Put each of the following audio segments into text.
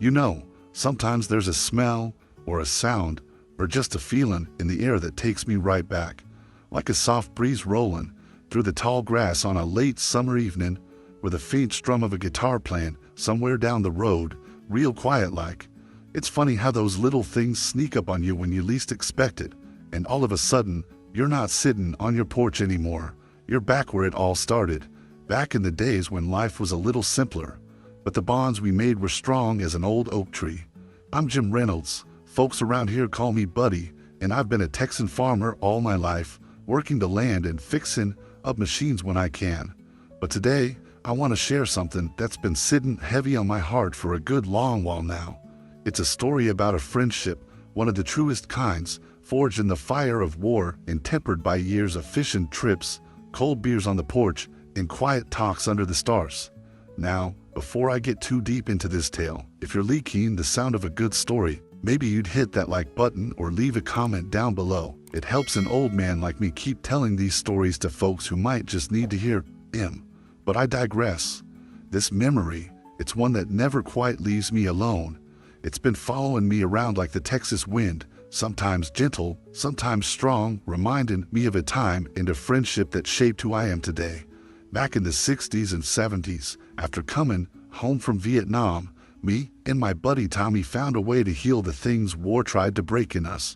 You know, sometimes there's a smell or a sound or just a feeling in the air that takes me right back, like a soft breeze rolling through the tall grass on a late summer evening with a faint strum of a guitar playing somewhere down the road, real quiet like. It's funny how those little things sneak up on you when you least expect it, and all of a sudden, you're not sitting on your porch anymore. You're back where it all started, back in the days when life was a little simpler, but the bonds we made were strong as an old oak tree. I'm Jim Reynolds. Folks around here call me Buddy, and I've been a Texan farmer all my life, working the land and fixing up machines when I can. But today, I want to share something that's been sitting heavy on my heart for a good long while now. It's a story about a friendship, one of the truest kinds, forged in the fire of war and tempered by years of fishing trips, cold beers on the porch, and quiet talks under the stars. Now, before I get too deep into this tale, if you're liking the sound of a good story, maybe you'd hit that like button or leave a comment down below. It helps an old man like me keep telling these stories to folks who might just need to hear him. But I digress. This memory, it's one that never quite leaves me alone. It's been following me around like the Texas wind, sometimes gentle, sometimes strong, reminding me of a time and a friendship that shaped who I am today. Back in the 60s and 70s, after coming home from Vietnam, me and my buddy Tommy found a way to heal the things war tried to break in us.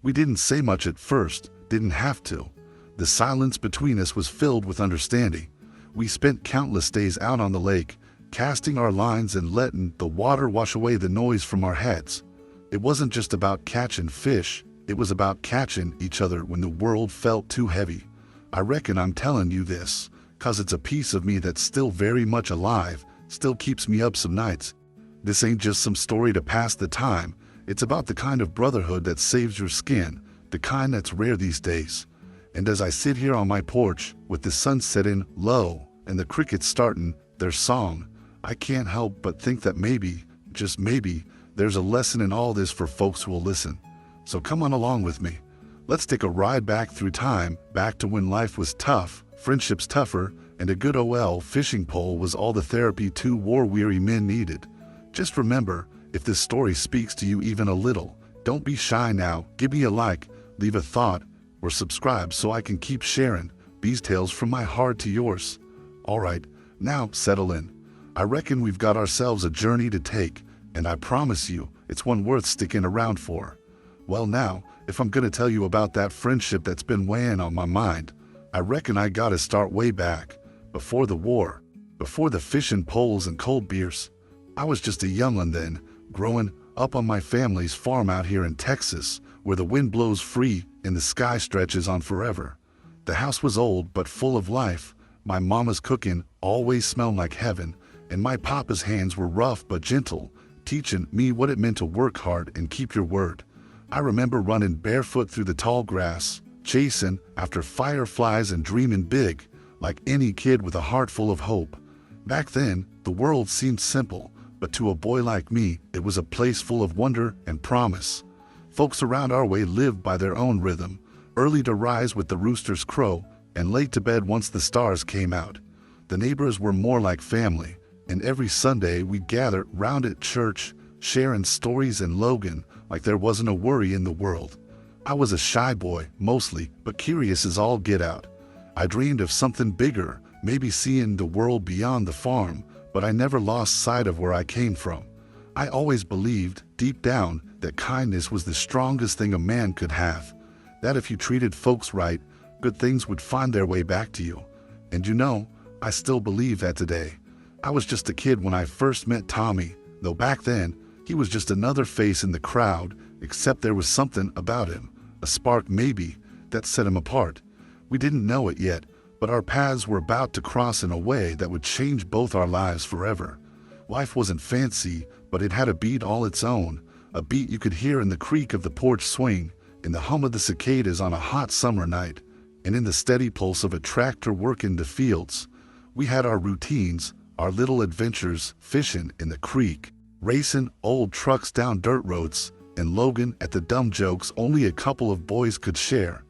We didn't say much at first, didn't have to. The silence between us was filled with understanding. We spent countless days out on the lake, casting our lines and letting the water wash away the noise from our heads. It wasn't just about catching fish, it was about catching each other when the world felt too heavy. I reckon I'm telling you this, 'cause it's a piece of me that's still very much alive, still keeps me up some nights. This ain't just some story to pass the time, it's about the kind of brotherhood that saves your skin, the kind that's rare these days. And as I sit here on my porch, with the sun setting low and the crickets starting their song, I can't help but think that maybe, just maybe, there's a lesson in all this for folks who will listen. So come on along with me. Let's take a ride back through time, back to when life was tough, friendships tougher, and a good old fishing pole was all the therapy two war-weary men needed. Just remember, if this story speaks to you even a little, don't be shy now, give me a like, leave a thought, or subscribe so I can keep sharing these tales from my heart to yours. Alright, now settle in. I reckon we've got ourselves a journey to take, and I promise you, it's one worth sticking around for. Well now, if I'm gonna tell you about that friendship that's been weighing on my mind, I reckon I gotta start way back, before the war, before the fishing poles and cold beers. I was just a young'un then, growing up on my family's farm out here in Texas, where the wind blows free and the sky stretches on forever. The house was old but full of life. My mama's cooking always smelled like heaven, and my papa's hands were rough but gentle, teaching me what it meant to work hard and keep your word. I remember running barefoot through the tall grass, chasing after fireflies and dreaming big, like any kid with a heart full of hope. Back then, the world seemed simple, but to a boy like me, it was a place full of wonder and promise. Folks around our way lived by their own rhythm, early to rise with the rooster's crow, and late to bed once the stars came out. The neighbors were more like family, and every Sunday we'd gather round at church, sharing stories and Logan like there wasn't a worry in the world. I was a shy boy, mostly, but curious as all get out. I dreamed of something bigger, maybe seeing the world beyond the farm, but I never lost sight of where I came from. I always believed, deep down, that kindness was the strongest thing a man could have. That if you treated folks right, good things would find their way back to you. And you know, I still believe that today. I was just a kid when I first met Tommy, though back then, he was just another face in the crowd, except there was something about him, a spark maybe, that set him apart. We didn't know it yet, but our paths were about to cross in a way that would change both our lives forever. Life wasn't fancy, but it had a beat all its own, a beat you could hear in the creak of the porch swing, in the hum of the cicadas on a hot summer night, and in the steady pulse of a tractor working the fields. We had our routines, our little adventures, fishing in the creek, racing old trucks down dirt roads, and Logan at the dumb jokes only a couple of boys could share.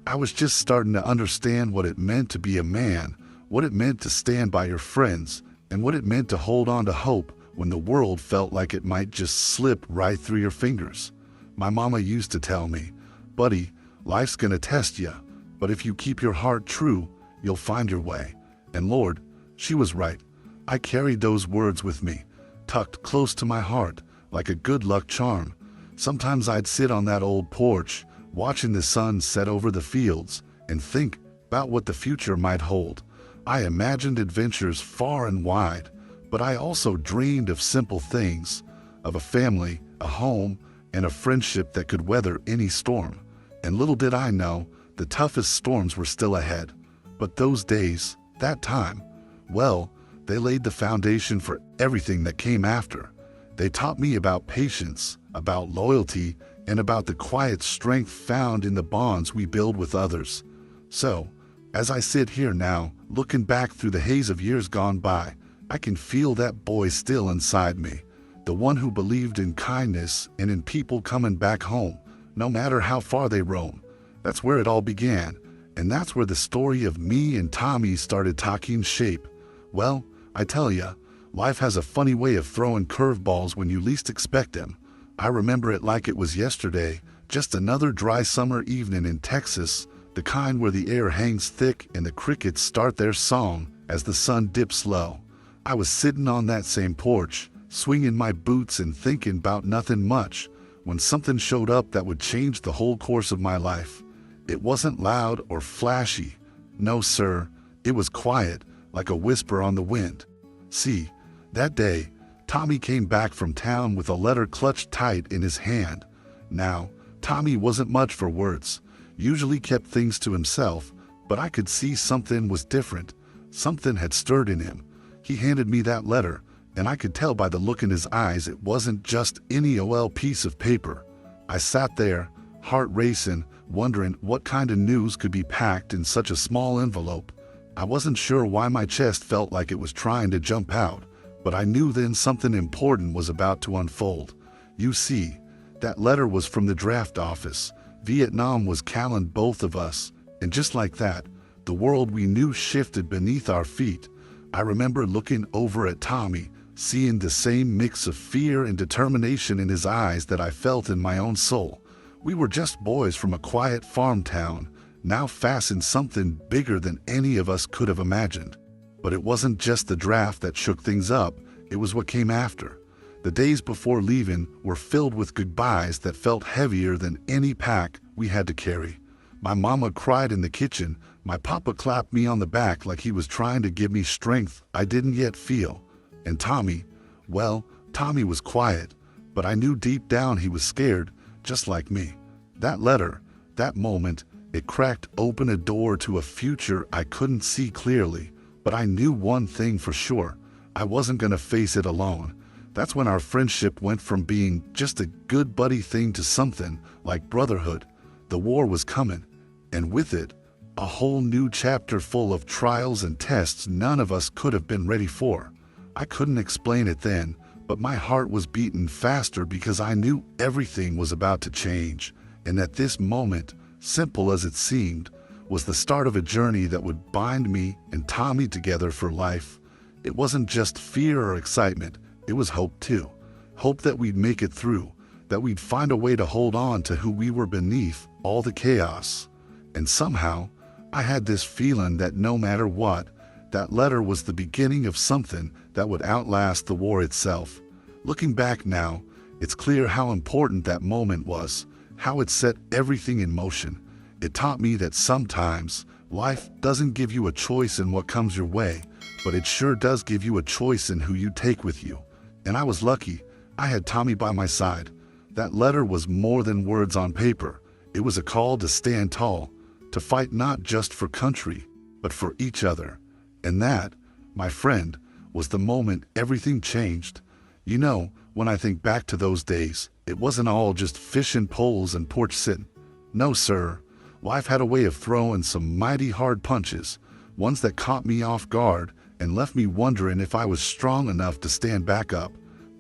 I was just starting to understand what it meant to be a man, what it meant to stand by your friends, and what it meant to hold on to hope when the world felt like it might just slip right through your fingers. My mama used to tell me, "Buddy, life's gonna test ya, but if you keep your heart true, you'll find your way." And Lord, she was right. I carried those words with me, tucked close to my heart, like a good luck charm. Sometimes I'd sit on that old porch, watching the sun set over the fields, and think about what the future might hold. I imagined adventures far and wide, but I also dreamed of simple things, of a family, a home, and a friendship that could weather any storm. And little did I know, the toughest storms were still ahead. But those days, that time, well, they laid the foundation for everything that came after. They taught me about patience, about loyalty, and about the quiet strength found in the bonds we build with others. So, as I sit here now, looking back through the haze of years gone by, I can feel that boy still inside me, the one who believed in kindness and in people coming back home, no matter how far they roam. That's where it all began, and that's where the story of me and Tommy started taking shape. Well, I tell ya, life has a funny way of throwing curveballs when you least expect them. I remember it like it was yesterday, just another dry summer evening in Texas, the kind where the air hangs thick and the crickets start their song as the sun dips low. I was sitting on that same porch, swinging my boots and thinking about nothing much, when something showed up that would change the whole course of my life. It wasn't loud or flashy. No, sir, it was quiet, like a whisper on the wind. See, that day, Tommy came back from town with a letter clutched tight in his hand. Now, Tommy wasn't much for words, usually kept things to himself, but I could see something was different. Something had stirred in him. He handed me that letter, and I could tell by the look in his eyes it wasn't just any old piece of paper. I sat there, heart racing, wondering what kind of news could be packed in such a small envelope. I wasn't sure why my chest felt like it was trying to jump out, but I knew then something important was about to unfold. You see, that letter was from the draft office. Vietnam was calling both of us, and just like that, the world we knew shifted beneath our feet. I remember looking over at Tommy, seeing the same mix of fear and determination in his eyes that I felt in my own soul. We were just boys from a quiet farm town, now fastened something bigger than any of us could have imagined. But it wasn't just the draft that shook things up, it was what came after. The days before leaving were filled with goodbyes that felt heavier than any pack we had to carry. My mama cried in the kitchen, my papa clapped me on the back like he was trying to give me strength I didn't yet feel. And Tommy, well, Tommy was quiet, but I knew deep down he was scared, just like me. That letter, that moment, it cracked open a door to a future I couldn't see clearly, but I knew one thing for sure. I wasn't gonna face it alone. That's when our friendship went from being just a good buddy thing to something like brotherhood. The war was coming, and with it, a whole new chapter full of trials and tests none of us could have been ready for. I couldn't explain it then, but my heart was beating faster because I knew everything was about to change, and that this moment, simple as it seemed, was the start of a journey that would bind me and Tommy together for life. It wasn't just fear or excitement, it was hope too. Hope that we'd make it through, that we'd find a way to hold on to who we were beneath all the chaos. And somehow, I had this feeling that no matter what, that letter was the beginning of something that would outlast the war itself. Looking back now, it's clear how important that moment was, how it set everything in motion. It taught me that sometimes life doesn't give you a choice in what comes your way, but it sure does give you a choice in who you take with you. And I was lucky. I had Tommy by my side. That letter was more than words on paper. It was a call to stand tall, to fight not just for country, but for each other. And that, my friend, was the moment everything changed. You know, when I think back to those days, it wasn't all just fishing poles and porch sitting. No, sir. Life had a way of throwing some mighty hard punches, ones that caught me off guard and left me wondering if I was strong enough to stand back up.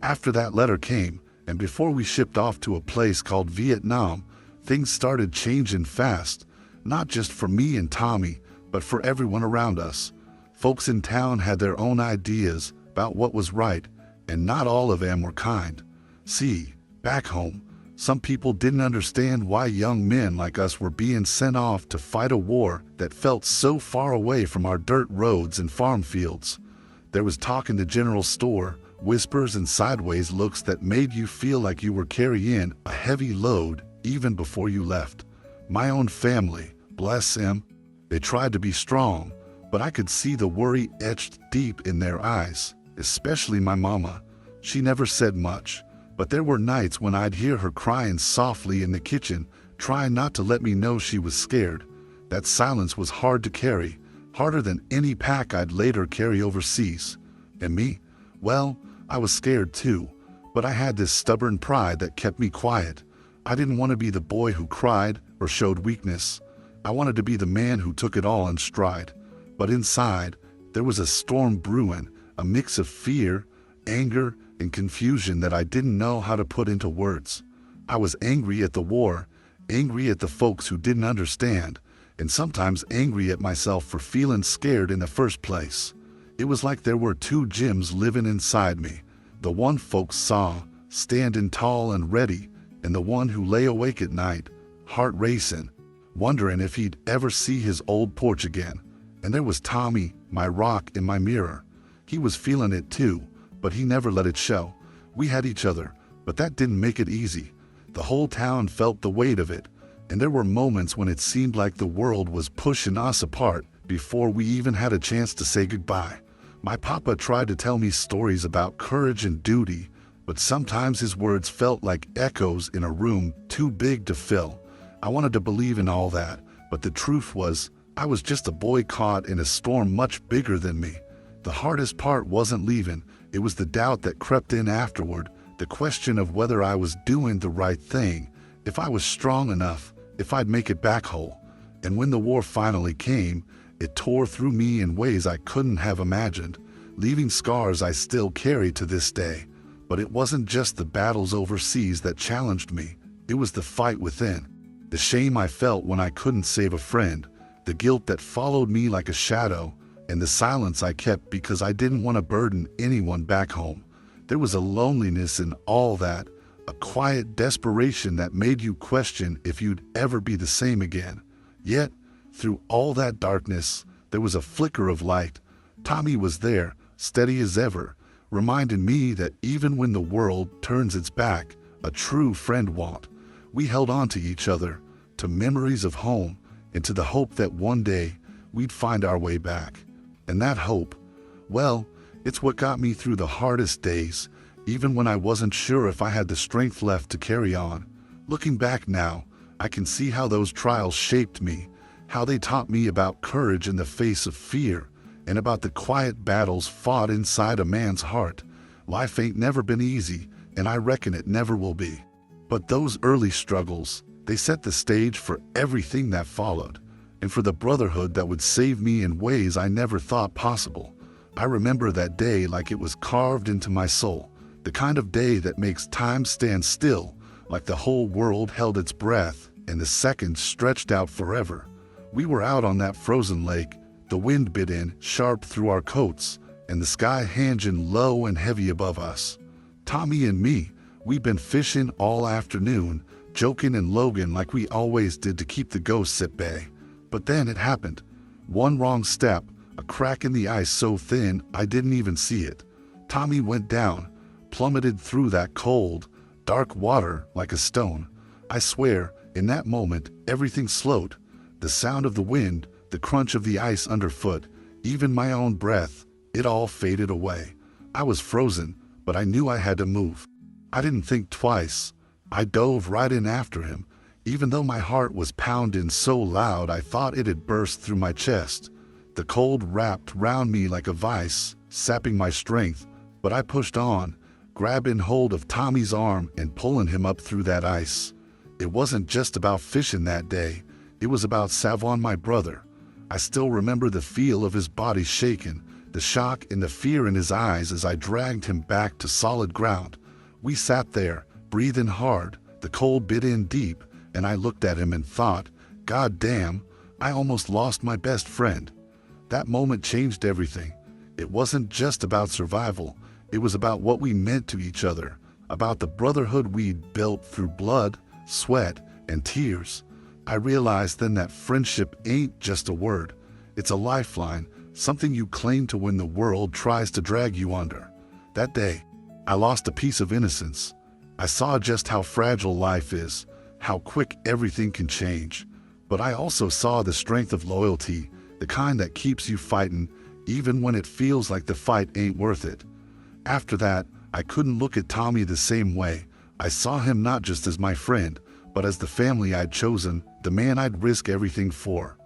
After that letter came, and before we shipped off to a place called Vietnam, things started changing fast, not just for me and Tommy, but for everyone around us. Folks in town had their own ideas about what was right, and not all of them were kind. See, back home, some people didn't understand why young men like us were being sent off to fight a war that felt so far away from our dirt roads and farm fields. There was talk in the general store, whispers and sideways looks that made you feel like you were carrying a heavy load even before you left. My own family, bless them, they tried to be strong, but I could see the worry etched deep in their eyes, especially my mama. She never said much, but there were nights when I'd hear her crying softly in the kitchen, trying not to let me know she was scared. That silence was hard to carry, harder than any pack I'd later carry overseas. And me? Well, I was scared too, but I had this stubborn pride that kept me quiet. I didn't want to be the boy who cried or showed weakness. I wanted to be the man who took it all in stride. But inside, there was a storm brewing, a mix of fear, anger, and confusion that I didn't know how to put into words. I was angry at the war, angry at the folks who didn't understand, and sometimes angry at myself for feeling scared in the first place. It was like there were two Jims living inside me, the one folks saw, standing tall and ready, and the one who lay awake at night, heart racing, wondering if he'd ever see his old porch again. And there was Tommy, my rock in my mirror. He was feeling it too, but he never let it show. We had each other, but that didn't make it easy. The whole town felt the weight of it, and there were moments when it seemed like the world was pushing us apart before we even had a chance to say goodbye. My papa tried to tell me stories about courage and duty, but sometimes his words felt like echoes in a room too big to fill. I wanted to believe in all that, but the truth was, I was just a boy caught in a storm much bigger than me. The hardest part wasn't leaving, it was the doubt that crept in afterward, the question of whether I was doing the right thing, if I was strong enough, if I'd make it back whole. And when the war finally came, it tore through me in ways I couldn't have imagined, leaving scars I still carry to this day. But it wasn't just the battles overseas that challenged me, it was the fight within. The shame I felt when I couldn't save a friend, the guilt that followed me like a shadow, and the silence I kept because I didn't want to burden anyone back home. There was a loneliness in all that, a quiet desperation that made you question if you'd ever be the same again. Yet, through all that darkness, there was a flicker of light. Tommy was there, steady as ever, reminding me that even when the world turns its back, a true friend won't. We held on to each other, to memories of home, and to the hope that one day we'd find our way back. And that hope, well, it's what got me through the hardest days, even when I wasn't sure if I had the strength left to carry on. Looking back now, I can see how those trials shaped me, how they taught me about courage in the face of fear, and about the quiet battles fought inside a man's heart. Life ain't never been easy, and I reckon it never will be. But those early struggles, they set the stage for everything that followed, and for the brotherhood that would save me in ways I never thought possible. I remember that day like it was carved into my soul, the kind of day that makes time stand still, like the whole world held its breath and the seconds stretched out forever. We were out on that frozen lake, the wind bit in sharp through our coats, and the sky hanging low and heavy above us. Tommy and me, we'd been fishing all afternoon, joking and Logan like we always did to keep the ghosts at bay. But then it happened. One wrong step, a crack in the ice so thin I didn't even see it. Tommy went down, plummeted through that cold, dark water like a stone. I swear, in that moment, everything slowed. The sound of the wind, the crunch of the ice underfoot, even my own breath, it all faded away. I was frozen, but I knew I had to move. I didn't think twice. I dove right in after him, even though my heart was pounding so loud I thought it had burst through my chest. The cold wrapped round me like a vice, sapping my strength, but I pushed on, grabbing hold of Tommy's arm and pulling him up through that ice. It wasn't just about fishing that day, it was about Savon, my brother. I still remember the feel of his body shaking, the shock and the fear in his eyes as I dragged him back to solid ground. We sat there, breathing hard, the cold bit in deep, and I looked at him and thought, God damn, I almost lost my best friend. That moment changed everything. It wasn't just about survival, It was about what we meant to each other, about the brotherhood we'd built through blood, sweat, and tears. I realized then that friendship ain't just a word. It's a lifeline, something you claim to when the world tries to drag you under. That day, I lost a piece of innocence. I saw just how fragile life is, how quick everything can change. But I also saw the strength of loyalty, the kind that keeps you fighting, even when it feels like the fight ain't worth it. After that, I couldn't look at Tommy the same way. I saw him not just as my friend, but as the family I'd chosen, the man I'd risk everything for.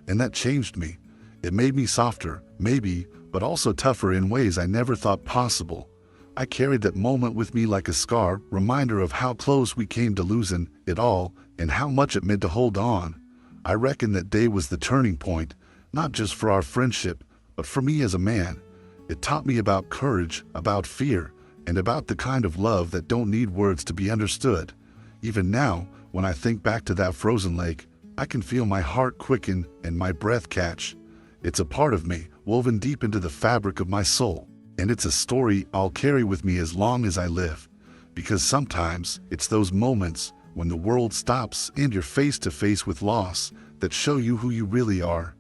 And that changed me. It made me softer, maybe, but also tougher in ways I never thought possible. I carried that moment with me like a scar, reminder of how close we came to losing it all and how much it meant to hold on. I reckon that day was the turning point, not just for our friendship, but for me as a man. It taught me about courage, about fear, and about the kind of love that don't need words to be understood. Even now, when I think back to that frozen lake, I can feel my heart quicken and my breath catch. It's a part of me, woven deep into the fabric of my soul. And it's a story I'll carry with me as long as I live. Because sometimes it's those moments when the world stops and you're face to face with loss that show you who you really are.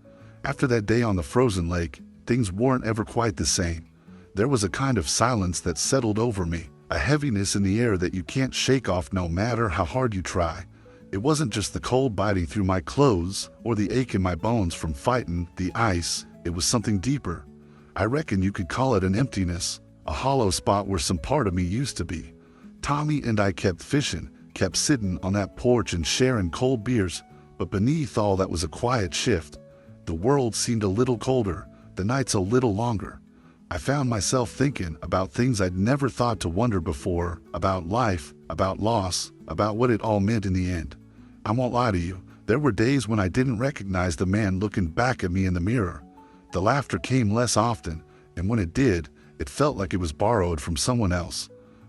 After that day on the frozen lake, things weren't ever quite the same. There was a kind of silence that settled over me, a heaviness in the air that you can't shake off no matter how hard you try. It wasn't just the cold biting through my clothes or the ache in my bones from fighting the ice, it was something deeper. I reckon you could call it an emptiness, a hollow spot where some part of me used to be. Tommy and I kept fishing, kept sitting on that porch and sharing cold beers, but beneath all that was a quiet shift. The world seemed a little colder, the nights a little longer. I found myself thinking about things I'd never thought to wonder before, about life, about loss, about what it all meant in the end. I won't lie to you, there were days when I didn't recognize the man looking back at me in the mirror. The laughter came less often, and when it did, it felt like it was borrowed from someone else.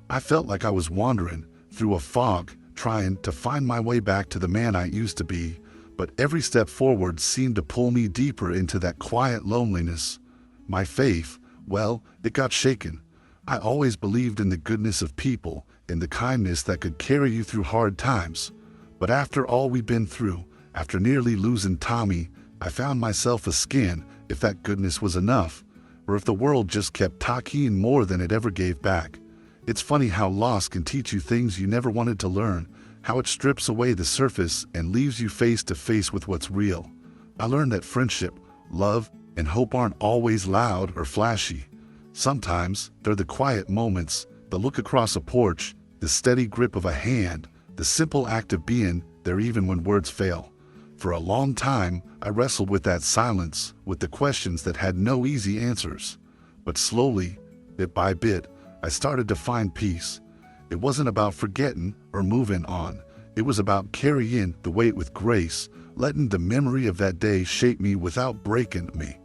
I felt like I was wandering through a fog, trying to find my way back to the man I used to be, but every step forward seemed to pull me deeper into that quiet loneliness. My faith, well, it got shaken. I always believed in the goodness of people, in the kindness that could carry you through hard times. But after all we've been through, after nearly losing Tommy, I found myself asking if that goodness was enough, or if the world just kept taking more than it ever gave back. It's funny how loss can teach you things you never wanted to learn, how it strips away the surface and leaves you face to face with what's real. I learned that friendship, love, and hope aren't always loud or flashy. Sometimes they're the quiet moments, the look across a porch, the steady grip of a hand, the simple act of being there even when words fail. For a long time, I wrestled with that silence, with the questions that had no easy answers. But slowly, bit by bit, I started to find peace. It wasn't about forgetting or moving on. It was about carrying the weight with grace, letting the memory of that day shape me without breaking me.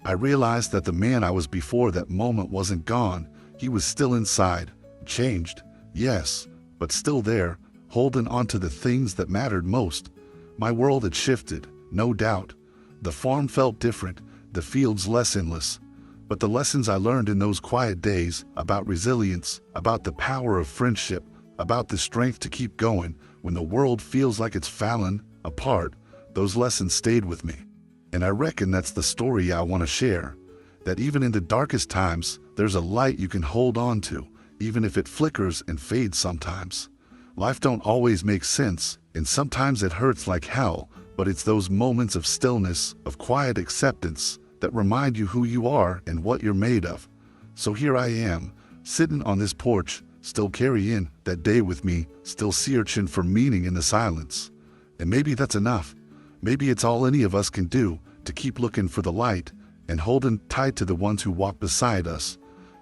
I realized that the man I was before that moment wasn't gone. He was still inside, changed, yes, but still there, holding on to the things that mattered most. My world had shifted, no doubt. The farm felt different, the fields less endless. But the lessons I learned in those quiet days about resilience, about the power of friendship, about the strength to keep going when the world feels like it's fallen apart, those lessons stayed with me. And I reckon that's the story I want to share. That even in the darkest times, there's a light you can hold on to, even if it flickers and fades sometimes. Life don't always make sense, and sometimes it hurts like hell, but it's those moments of stillness, of quiet acceptance, that remind you who you are and what you're made of. So here I am, sitting on this porch, still carrying that day with me, still searching for meaning in the silence. And maybe that's enough. Maybe it's all any of us can do, to keep looking for the light, and holding tight to the ones who walk beside us.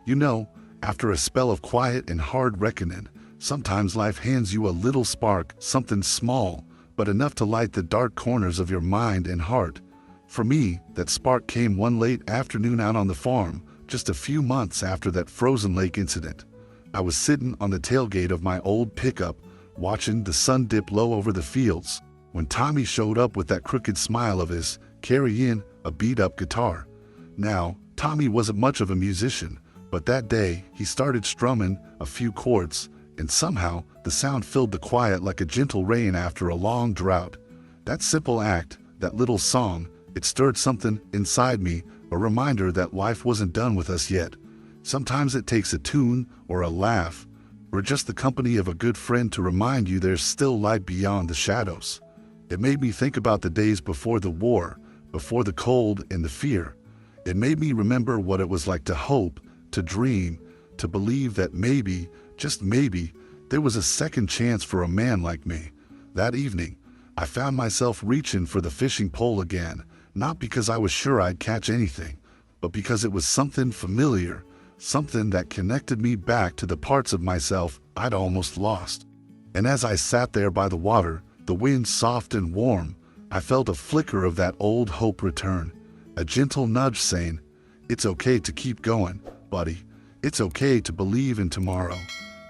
You know, after a spell of quiet and hard reckoning, sometimes life hands you a little spark, something small, but enough to light the dark corners of your mind and heart. For me, that spark came one late afternoon out on the farm, just a few months after that frozen lake incident. I was sitting on the tailgate of my old pickup, watching the sun dip low over the fields, when Tommy showed up with that crooked smile of his, carrying a beat-up guitar. Now, Tommy wasn't much of a musician, But that day, he started strumming a few chords, and somehow the sound filled the quiet like a gentle rain after a long drought. That simple act, that little song, it stirred something inside me, a reminder that life wasn't done with us yet. Sometimes it takes a tune or a laugh, or just the company of a good friend to remind you there's still light beyond the shadows. It made me think about the days before the war, before the cold and the fear. It made me remember what it was like to hope, to dream, to believe that maybe, just maybe, there was a second chance for a man like me. That evening, I found myself reaching for the fishing pole again, not because I was sure I'd catch anything, but because it was something familiar, something that connected me back to the parts of myself I'd almost lost. And as I sat there by the water, the wind soft and warm, I felt a flicker of that old hope return, a gentle nudge saying, "It's okay to keep going, buddy. It's okay to believe in tomorrow."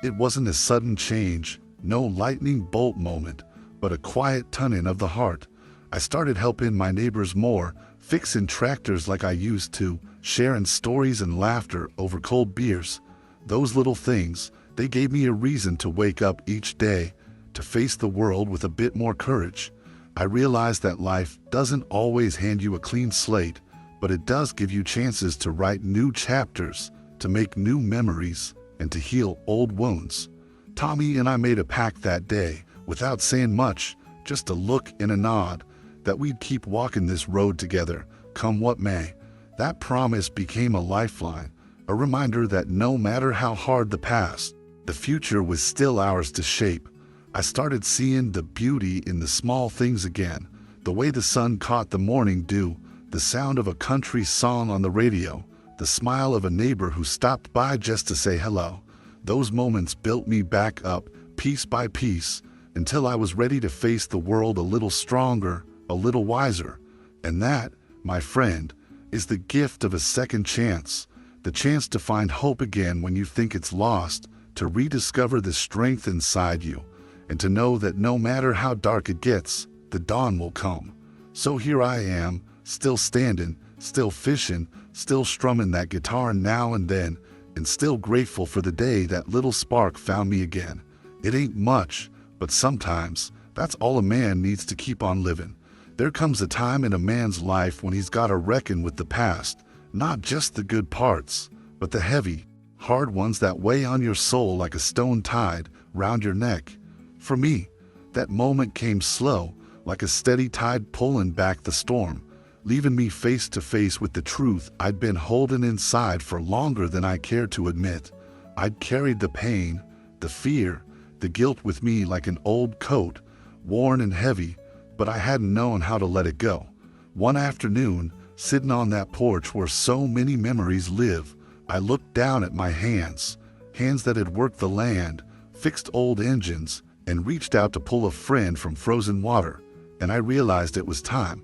It wasn't a sudden change, no lightning bolt moment, but a quiet tugging of the heart. I started helping my neighbors more, fixing tractors like I used to, sharing stories and laughter over cold beers. Those little things, they gave me a reason to wake up each day, to face the world with a bit more courage. I realized that life doesn't always hand you a clean slate, but it does give you chances to write new chapters, to make new memories, and to heal old wounds. Tommy and I made a pact that day, without saying much, just a look and a nod, that we'd keep walking this road together, come what may. That promise became a lifeline, a reminder that no matter how hard the past, the future was still ours to shape. I started seeing the beauty in the small things again, the way the sun caught the morning dew, the sound of a country song on the radio, the smile of a neighbor who stopped by just to say hello. Those moments built me back up, piece by piece, until I was ready to face the world a little stronger, a little wiser. And that, my friend, is the gift of a second chance, the chance to find hope again when you think it's lost, to rediscover the strength inside you, and to know that no matter how dark it gets, the dawn will come. So here I am, still standing, still fishing, still strumming that guitar now and then, and still grateful for the day that little spark found me again. It ain't much, but sometimes that's all a man needs to keep on living. There comes a time in a man's life when he's got to reckon with the past, not just the good parts, but the heavy, hard ones that weigh on your soul like a stone tied round your neck. For me, that moment came slow, like a steady tide pulling back the storm, leaving me face to face with the truth I'd been holding inside for longer than I cared to admit. I'd carried the pain, the fear, the guilt with me like an old coat, worn and heavy, but I hadn't known how to let it go. One afternoon, sitting on that porch where so many memories live, I looked down at my hands that had worked the land, fixed old engines, and reached out to pull a friend from frozen water, and I realized it was time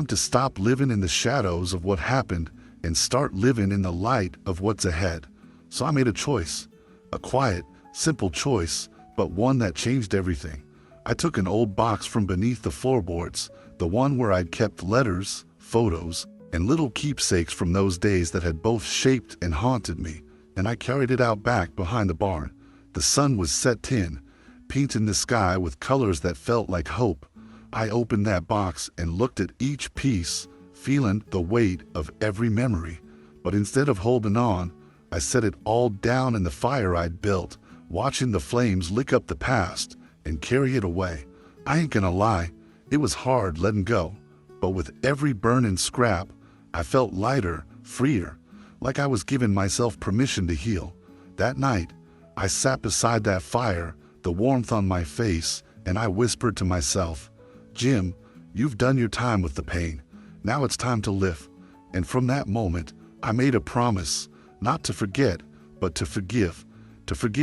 to stop living in the shadows of what happened and start living in the light of what's ahead. So I made a choice, a quiet, simple choice, but one that changed everything. I took an old box from beneath the floorboards, the one where I'd kept letters, photos, and little keepsakes from those days that had both shaped and haunted me, and I carried it out back behind the barn. The sun was set in, painting the sky with colors that felt like hope. I opened that box and looked at each piece, feeling the weight of every memory. But instead of holding on, I set it all down in the fire I'd built, watching the flames lick up the past and carry it away. I ain't gonna lie, it was hard letting go, but with every burning scrap, I felt lighter, freer, like I was giving myself permission to heal. That night, I sat beside that fire, the warmth on my face, and I whispered to myself, "Jim, you've done your time with the pain. Now it's time to live." And from that moment, I made a promise, not to forget, but to forgive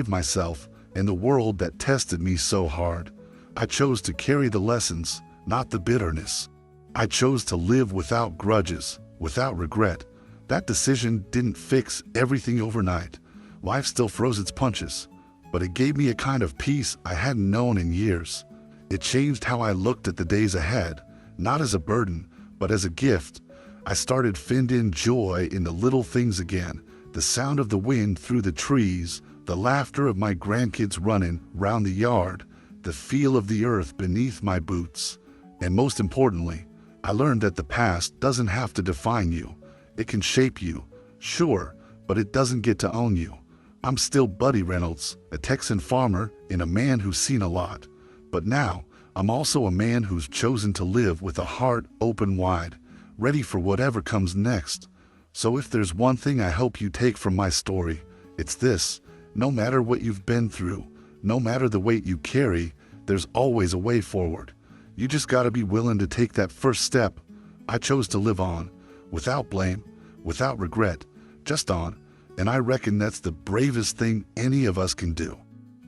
myself and the world that tested me so hard. I chose to carry the lessons, not the bitterness. I chose to live without grudges, without regret. That decision didn't fix everything overnight. Life still froze its punches, but it gave me a kind of peace I hadn't known in years. It changed how I looked at the days ahead, not as a burden, but as a gift. I started finding joy in the little things again, The sound of the wind through the trees, the laughter of my grandkids running round the yard, the feel of the earth beneath my boots. And most importantly, I learned that the past doesn't have to define you. It can shape you, sure, but it doesn't get to own you. I'm still Buddy Reynolds, a Texan farmer and a man who's seen a lot. But now, I'm also a man who's chosen to live with a heart open wide, ready for whatever comes next. So if there's one thing I hope you take from my story, it's this: no matter what you've been through, no matter the weight you carry, there's always a way forward. You just gotta be willing to take that first step. I chose to live on, without blame, without regret, just on, and I reckon that's the bravest thing any of us can do.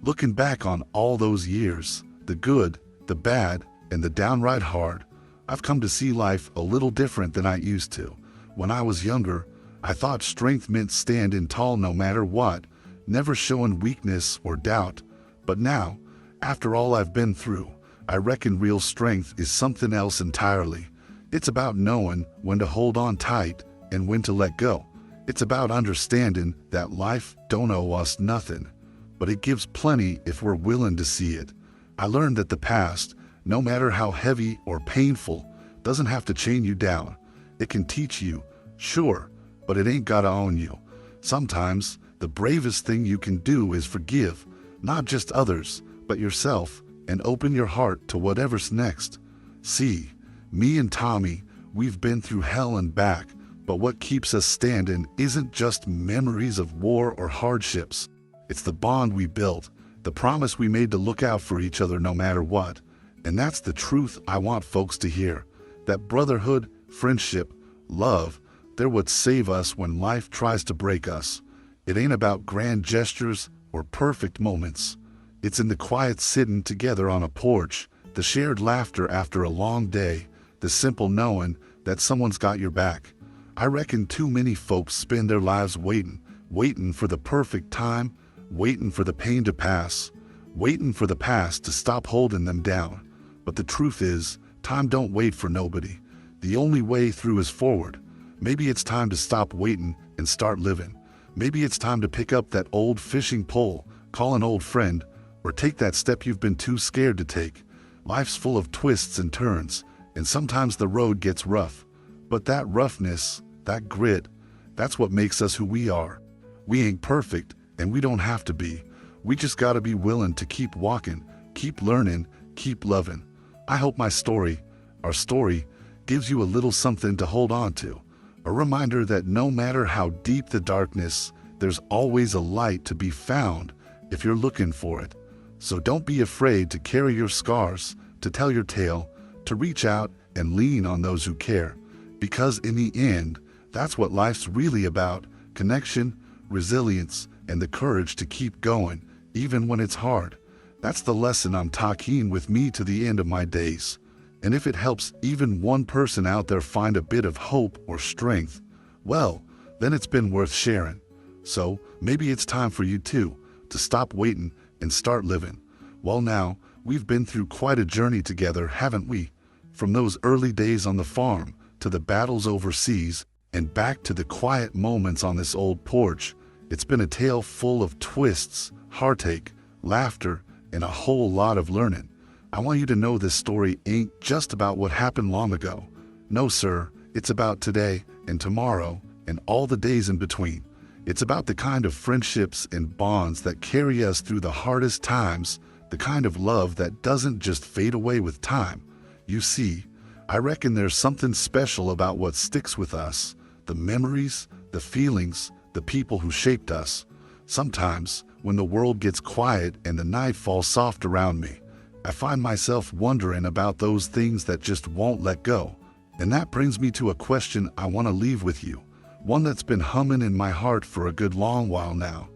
Looking back on all those years, the good, the bad, and the downright hard, I've come to see life a little different than I used to. When I was younger, I thought strength meant standing tall no matter what, never showing weakness or doubt. But now, after all I've been through, I reckon real strength is something else entirely. It's about knowing when to hold on tight and when to let go. It's about understanding that life don't owe us nothing, but it gives plenty if we're willing to see it. I learned that the past, no matter how heavy or painful, doesn't have to chain you down. It can teach you, sure, but it ain't gotta own you. Sometimes, the bravest thing you can do is forgive, not just others, but yourself, and open your heart to whatever's next. See, me and Tommy, we've been through hell and back, but what keeps us standing isn't just memories of war or hardships. It's the bond we built, the promise we made to look out for each other no matter what. And that's the truth I want folks to hear. That brotherhood, friendship, love, they're what save us when life tries to break us. It ain't about grand gestures or perfect moments. It's in the quiet sitting together on a porch, the shared laughter after a long day, the simple knowing that someone's got your back. I reckon too many folks spend their lives waiting for the perfect time, waiting for the pain to pass, waiting for the past to stop holding them down. But the truth is, time don't wait for nobody. The only way through is forward. Maybe it's time to stop waiting and start living. Maybe it's time to pick up that old fishing pole, call an old friend, or take that step you've been too scared to take. Life's full of twists and turns, and sometimes the road gets rough. But that roughness, that grit, that's what makes us who we are. We ain't perfect, and we don't have to be. We just gotta be willing to keep walking, keep learning, keep loving. I hope my story, our story, gives you a little something to hold on to. A reminder that no matter how deep the darkness, there's always a light to be found if you're looking for it. So don't be afraid to carry your scars, to tell your tale, to reach out and lean on those who care. Because in the end, that's what life's really about: connection, resilience, and the courage to keep going, even when it's hard. That's the lesson I'm taking with me to the end of my days. And if it helps even one person out there find a bit of hope or strength, well, then it's been worth sharing. So maybe it's time for you too, to stop waiting and start living. Well, now, we've been through quite a journey together, haven't we? From those early days on the farm, to the battles overseas, and back to the quiet moments on this old porch. It's been a tale full of twists, heartache, laughter, and a whole lot of learning. I want you to know this story ain't just about what happened long ago. No, sir, it's about today and tomorrow and all the days in between. It's about the kind of friendships and bonds that carry us through the hardest times, the kind of love that doesn't just fade away with time. You see, I reckon there's something special about what sticks with us, the memories, the feelings, the people who shaped us. Sometimes, when the world gets quiet and the night falls soft around me, I find myself wondering about those things that just won't let go. And that brings me to a question I want to leave with you, one that's been humming in my heart for a good long while now.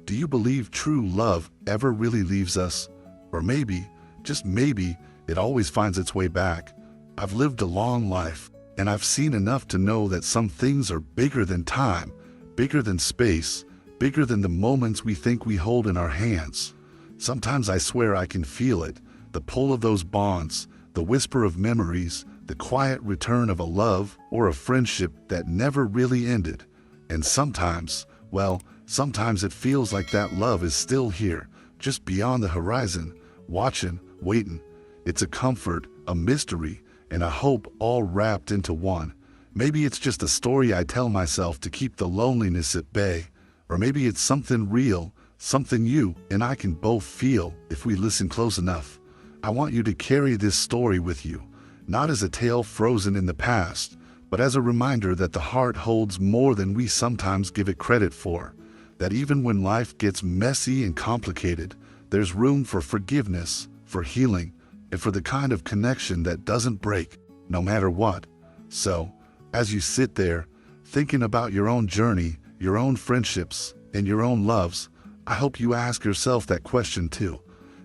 Do you believe true love ever really leaves us? Or maybe, just maybe, it always finds its way back? I've lived a long life, and I've seen enough to know that some things are bigger than time, bigger than space, bigger than the moments we think we hold in our hands. Sometimes I swear I can feel it, the pull of those bonds, the whisper of memories, the quiet return of a love or a friendship that never really ended. And sometimes, Well, sometimes it feels like that love is still here, just beyond the horizon, watching, waiting. It's a comfort, a mystery, and a hope all wrapped into one. Maybe it's just a story I tell myself to keep the loneliness at bay. Or maybe it's something real, something you and I can both feel if we listen close enough. I want you to carry this story with you, not as a tale frozen in the past, but as a reminder that the heart holds more than we sometimes give it credit for. That even when life gets messy and complicated, there's room for forgiveness, for healing, and for the kind of connection that doesn't break, no matter what. So, as you sit there, thinking about your own journey, your own friendships, and your own loves, I hope you ask yourself that question too.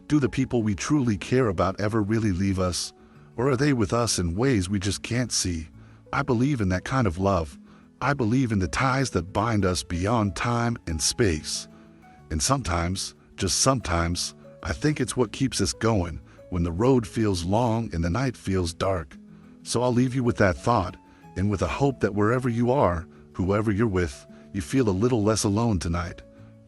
Do the people we truly care about ever really leave us? Or are they with us in ways we just can't see? I believe in that kind of love. I believe in the ties that bind us beyond time and space. And sometimes, just sometimes, I think it's what keeps us going when the road feels long and the night feels dark. So I'll leave you with that thought, and with a hope that wherever you are, whoever you're with, you feel a little less alone tonight.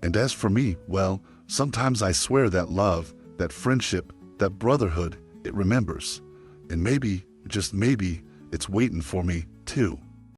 And as for me, well, sometimes I swear that love, that friendship, that brotherhood, it remembers. And maybe, just maybe, it's waiting for me, too.